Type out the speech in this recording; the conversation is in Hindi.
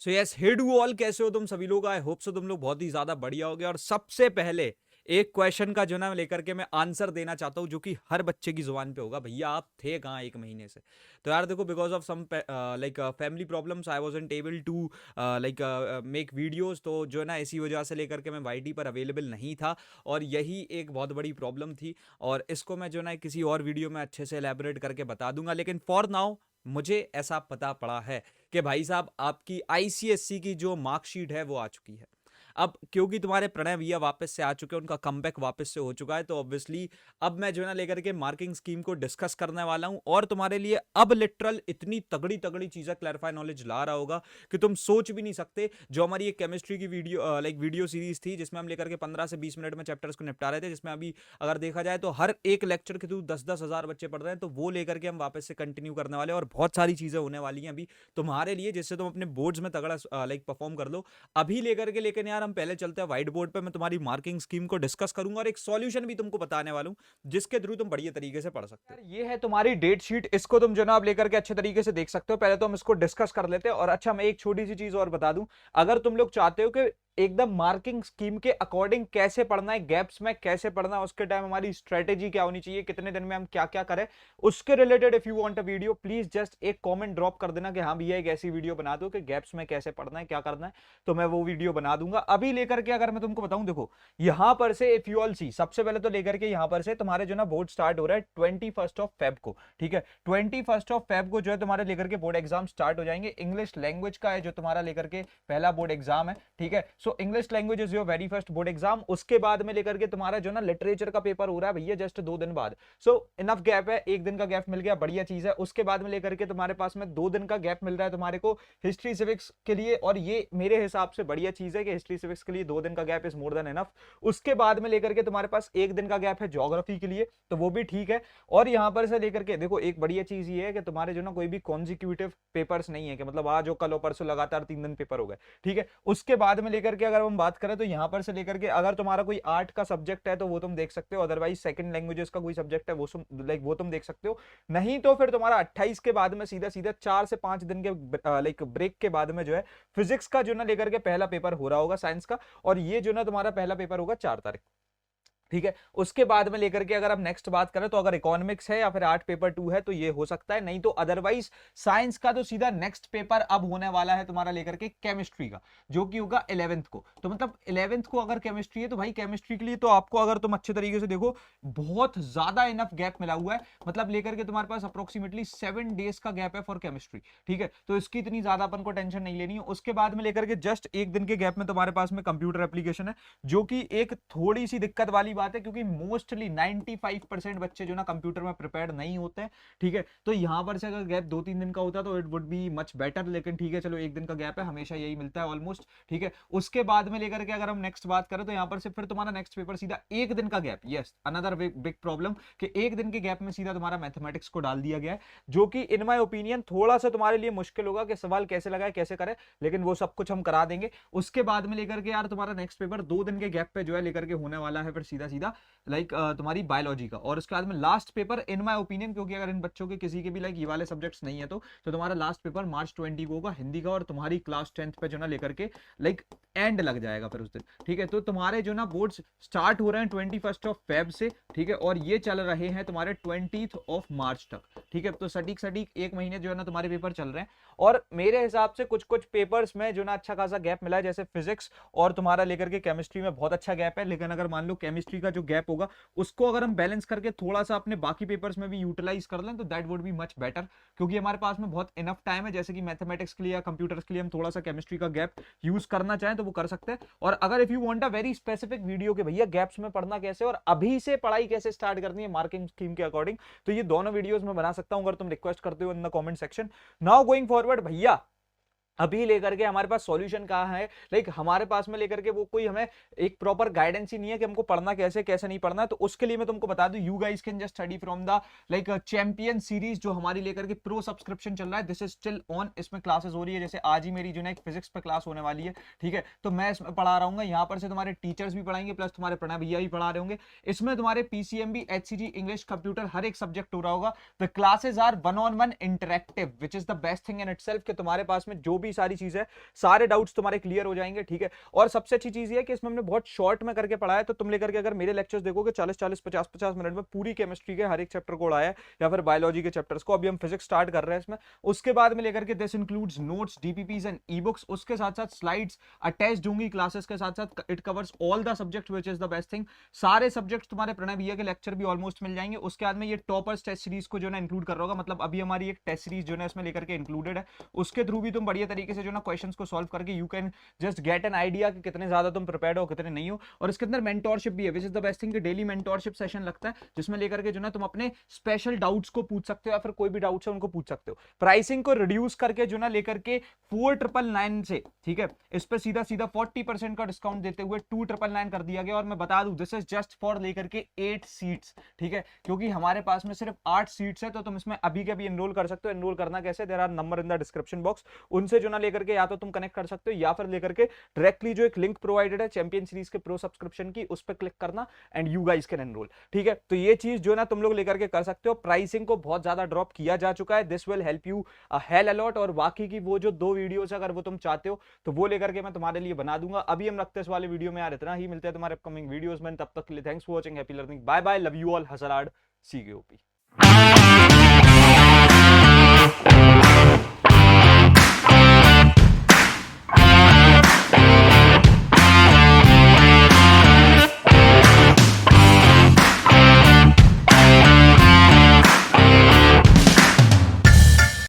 So yes, hey do all, कैसे हो तुम सभी लोग? आई होप सो तुम लोग बहुत ही ज्यादा बढ़िया हो गए। और सबसे पहले एक क्वेश्चन का जो ना लेकर के मैं आंसर देना चाहता हूँ, जो कि हर बच्चे की जुबान पे होगा, भैया आप थे कहाँ एक महीने से? तो यार देखो, because of some like family problems I wasn't able to like make videos. तो जो है ना, इसी वजह से लेकर के मैं वाईटी पर अवेलेबल नहीं था, और यही एक बहुत बड़ी प्रॉब्लम थी। और इसको मैं जो ना किसी और वीडियो में अच्छे से एलैबोरेट करके बता दूंगा, लेकिन फॉर नाउ मुझे ऐसा पता पड़ा है कि भाई साहब, आपकी आईसीएससी की जो मार्कशीट है वो आ चुकी है। अब क्योंकि तुम्हारे प्रणय भैया वापस से आ चुके हैं, उनका कमबैक वापस से हो चुका है, तो ऑब्वियसली अब मैं जो है ना लेकर के मार्किंग स्कीम को डिस्कस करने वाला हूं, और तुम्हारे लिए अब लिटरल इतनी तगड़ी तगड़ी चीजें, क्लैरिफाई नॉलेज ला रहा होगा कि तुम सोच भी नहीं सकते। जो हमारी एक केमिस्ट्री की वीडियो लाइक वीडियो सीरीज थी, जिसमें हम लेकर के 15 से 20 मिनट में चैप्टर्स को निपटा रहे थे, जिसमें अभी अगर देखा जाए तो हर एक लेक्चर के थ्रू 10-10 हज़ार बच्चे पढ़ रहे हैं, तो वो लेकर के हम वापस से कंटिन्यू करने वाले हैं, और बहुत सारी चीजें होने वाली हैं अभी तुम्हारे लिए, जिससे तुम अपने बोर्ड्स में तगड़ा लाइक परफॉर्म कर लो अभी लेकर के। लेकिन यार हम पहले चलते हैं व्हाइट बोर्ड पे, मैं तुम्हारी मार्किंग स्कीम को डिस्कस करूंगा, और एक सॉल्यूशन भी तुमको बताने वाला हूं, जिसके थ्रू तुम बढ़िया तरीके से पढ़ सकते हो। यार ये है तुम्हारी डेट शीट, इसको तुम जनाब लेकर के अच्छे तरीके से देख सकते हो। पहले तो हम इसको डिस्कस कर लेते हैं। और अच्छा, मैं एक छोटी सी चीज और बता दूं, अगर तुम लोग चाहते हो कि एकदम मार्किंग स्कीम के अकॉर्डिंग कैसे पढ़ना है, गैप्स में कैसे पढ़ना है, उसके टाइम हमारी स्ट्रेटेजी क्या होनी चाहिए, कितने दिन में हम क्या क्या करें, उसके related if you want a video, please just एक कमेंट ड्रॉप कर देना कि हाँ भैया एक ऐसी वीडियो बना दो कि गैप्स में कैसे पढ़ना है, क्या करना है, तो मैं वो वीडियो बना दूंगा। अभी लेकर के अगर मैं तुमको बताऊं, देखो यहां पर से इफ यू ऑल सी, सबसे पहले तो लेकर के यहां पर से तुम्हारे जो ना बोर्ड स्टार्ट हो रहा है 21 को, ठीक है। 21 को जो है तुम्हारे लेकर के बोर्ड एग्जाम स्टार्ट हो जाएंगे। इंग्लिश लैंग्वेज का है जो तुम्हारा लेकर के पहला बोर्ड एग्जाम है, ठीक है। So English language is your very first board exam. उसके बाद में लेकर के तुम्हारा जो ना लिटरेचर का पेपर हो रहा है भैया जस्ट 2 दिन बाद। सो इनफ गैप है, 1 दिन का गैप मिल गया, बढ़िया चीज है। उसके बाद में लेकर के तुम्हारे पास में 2 दिन का गैप मिल रहा है तुम्हारे को हिस्ट्री सिविक्स के लिए, और ये मेरे हिसाब से बढ़िया चीज है कि हिस्ट्री सिविक्स के लिए 2 दिन का gap is more than enough. उसके बाद में लेकर के तुम्हारे पास 1 दिन का गैप है ज्योग्राफी के लिए, तो वो भी ठीक है। और यहां पर से लेकर के देखो, एक बढ़िया चीज ये है कि तुम्हारे जो ना कोई भी कॉन्जिक्यूटिव पेपर्स नहीं है, कि मतलब आज और कल और परसों लगातार 3 दिन पेपर हो गए, ठीक है। उसके बाद में लेकर के अगर हम बात करें तो यहां पर से लेकर के अगर तुम्हारा कोई आर्ट का सब्जेक्ट है तो वो तुम देख सकते हो, अदरवाइज सेकंड लैंग्वेजेस का कोई सब्जेक्ट है वो तुम देख सकते हो। नहीं तो फिर तुम्हारा 28 के बाद में सीधा सीधा 4 से 5 दिन के लाइक ब्रेक के बाद में जो है फिजिक्स का जो ना लेकर के पहला पेपर हो रहा होगा, साइंस का। और ये जो ना तुम्हारा पहला पेपर होगा 4 तारीख, ठीक है। उसके बाद में लेकर के अगर आप नेक्स्ट बात करें तो अगर इकोनॉमिक्स है या फिर आर्ट पेपर 2 है तो ये हो सकता है, नहीं तो अदरवाइज साइंस का तो सीधा नेक्स्ट पेपर अब होने वाला है तुम्हारा लेकर के केमिस्ट्री का, जो कि होगा 11th को। तो मतलब 11th को अगर केमिस्ट्री है तो भाई केमिस्ट्री के लिए तो आपको, अगर तुम अच्छे तरीके से देखो, बहुत ज्यादा इनफ गैप मिला हुआ है। मतलब लेकर के तुम्हारे पास अप्रोक्सीमेटली 7 डेज का गैप है फॉर केमिस्ट्री, ठीक है। तो इसकी इतनी ज्यादा अपन को टेंशन नहीं लेनी है। उसके बाद में लेकर के जस्ट 1 दिन के गैप में तुम्हारे पास में कंप्यूटर एप्लीकेशन है, जो कि एक थोड़ी सी दिक्कत वाली बात है, क्योंकि मोस्टली 95% बच्चे जो ना कंप्यूटर में प्रिपेयर्ड नहीं होते हैं, ठीक है। तो यहां पर से अगर गैप 2-3 दिन का होता तो it would be much better, लेकिन ठीक है चलो, 1 दिन का गैप है, हमेशा यही मिलता है ऑलमोस्ट, ठीक है। उसके बाद में लेकर के अगर हम नेक्स्ट बात करें तो यहां पर से फिर तुम्हारा नेक्स्ट पेपर सीधा 1 दिन का gap, yes another big problem, कि 1 दिन के गैप में सीधा तुम्हारा मैथमेटिक्स को डाल दिया गया है, जो कि इन माय ओपिनियन थोड़ा सा तुम्हारे लिए मुश्किल होगा कि सवाल कैसे लगाए, कैसे करें, लेकिन वो सब कुछ हम करा देंगे। उसके बाद में लेकर के यार तुम्हारा नेक्स्ट पेपर 2 दिन के गैप पे जो है लेकर के होने वाला है, फिर सीधा सीधा लाइक तुम्हारी बायोलॉजी का। और उसके बाद में last paper in my opinion, क्योंकि अगर इन बच्चों के किसी के भी लाइक ये वाले सब्जेक्ट्स नहीं है तो तुम्हारा लास्ट पेपर मार्च 20 को होगा हिंदी का, और तुम्हारी क्लास 10th पे जो ना लेकर के लाइक एंड लग जाएगा फिर उस दिन, ठीक है। तो तुम्हारे जो ना बोर्ड्स स्टार्ट हो रहे हैं 21 से, ठीक है, और ये चल रहे हैं तुम्हारे 20 तक, ठीक है। तो सटीक सटीक 1 महीने जो है ना तुम्हारे पेपर चल रहे हैं। और मेरे हिसाब से कुछ कुछ पेपर्स में जो ना अच्छा खासा गैप मिला है, जैसे फिजिक्स और तुम्हारा लेकर के केमिस्ट्री में बहुत अच्छा गैप है। लेकिन अगर मान लो केमिस्ट्री का जो गैप होगा उसको अगर हम बैलेंस करके थोड़ा सा अपने बाकी पेपर्स में भी यूटिलाइज कर लें तो that would be much better, क्योंकि हमारे पास में बहुत इनफ टाइम है। जैसे कि मैथमेटिक्स के लिए या कंप्यूटर्स के लिए हम थोड़ा सा केमिस्ट्री का गैप यूज करना चाहें तो वो कर सकते हैं। और अगर if you want a very specific video के भैया गैप्स में पढ़ना कैसे और अभी से पढ़ाई कैसे स्टार्ट करनी है मार्किंग स्कीम के अकॉर्डिंग, तो ये दोनों वीडियोस मैं बना सकता हूं अगर तुम रिक्वेस्ट करते हो in the comment section. Now going forward भैया, अभी लेकर के हमारे पास सॉल्यूशन कहाँ है, लाइक हमारे पास में लेकर के वो कोई हमें एक प्रॉपर गाइडेंस ही नहीं है कि हमको पढ़ना कैसे कैसे नहीं पढ़ना है। तो उसके लिए मैं तुमको बता दूं, you guys can just study from the like champion series, जो हमारी लेकर के प्रो सब्सक्रिप्शन चल रहा है, दिस इज स्टिल ऑन। इसमें क्लासेस हो रही है, जैसे आज ही मेरी जो है एक फिजिक्स पे क्लास होने वाली है, ठीक है। तो मैं इसमें पढ़ा रहा हूँ, यहाँ पर से तुम्हारे टीचर्स भी पढ़ाएंगे, प्लस तुम्हारे प्रणय भैया भी पढ़ा रहे होंगे। इसमें तुम्हारे पीसीएमबी, एचसीजी, इंग्लिश, कंप्यूटर हर एक सब्जेक्ट हो रहा होगा। The classes are 1-on-1 interactive, which is the best thing in itself, कि तुम्हारे पास में जो भी सारी चीजें, सारे डाउट्स तुम्हारे क्लियर हो जाएंगे, ठीक है। और सबसे अच्छी चीज ये है कि इसमें हमने बहुत शॉर्ट में करके पढ़ा है, तो तुम लेकर के अगर मेरे लेक्चर्स देखोगे 40-40, 50-50 मिनट में पूरी केमिस्ट्री के हर एक चैप्टर को उड़ाया है, या फिर बायोलॉजी के चैप्टर्स को। अभी हम फिजिक्स स्टार्ट कर रहे हैं इसमें, उसके बाद में लेकर के this includes notes, DPPs and e books, उसके साथ साथ स्लाइड्स अटैच्ड होंगी क्लासेस के साथ साथ। It covers all the subject which is the best thing. सारे सब्जेक्ट्स तुम्हारे प्रणय भैया के लेक्चर भी ऑलमोस्ट मिल जाएंगे। उसके बाद में ये टॉपर्स टेस्ट सीरीज को जो है इंक्लूड कर रहा होगा, मतलब अभी हमारी एक टेस्ट सीरीज जो है इसमें लेकर के इंक्लूडेड है, उसके थ्रू भी तुम बढ़िया तरीके से जो ना क्वेश्चंस को सॉल्व करके you can just get an idea कि कितने ज्यादा तुम प्रिपेयर्ड हो कितने नहीं हो। और इसके अंदर मेंटोरशिप भी है, विच इज द बेस्ट थिंग, कि डेली मेंटोरशिप सेशन लगता है, जिसमें लेकर के जो ना तुम अपने स्पेशल डाउट्स को पूछ सकते हो, या फिर कोई भी डाउट्स है उनको पूछ सकते हो। प्राइसिंग को रिड्यूस करके जो ना लेकर के 4999 से, ठीक है, इस पर सीधा सीधा 40% का डिस्काउंट देते हुए 2999 कर दिया गया। और मैं बता दूं दिस इज जस्ट फॉर लेकर के 8 सीट्स, ठीक है, क्योंकि हमारे पास में सिर्फ 8 सीट्स है, तो तुम इसमें अभी के अभी एनरोल कर सकते हो। एनरोल करना कैसे, there are number in the description box, उनसे जो ना लेकर के या तो तुम कनेक्ट कर सकते हो, या फिर लेकर के डायरेक्टली जो एक लिंक प्रोवाइडेड है चैंपियन सीरीज के प्रो सब्सक्रिप्शन की, उस पर क्लिक करना and you guys can enrol, ठीक है। तो ये चीज जो ना तुम लोग लेकर के कर सकते हो। प्राइसिंग को बहुत ज्यादा ड्रॉप किया जा चुका है, this will help you a hell a lot. और बाकी की वो जो 2 वीडियोस अगर वो तुम चाहते हो तो वो लेकर के मैं तुम्हारे लिए बना दूंगा। अभी हम रखते हैं इस वाले वीडियो में यार इतना ही, मिलते हैं तुम्हारे अपकमिंग वीडियोस में, तब तक के लिए thanks for watching, happy learning, bye bye, love you all, हसराड, सी के ओपी।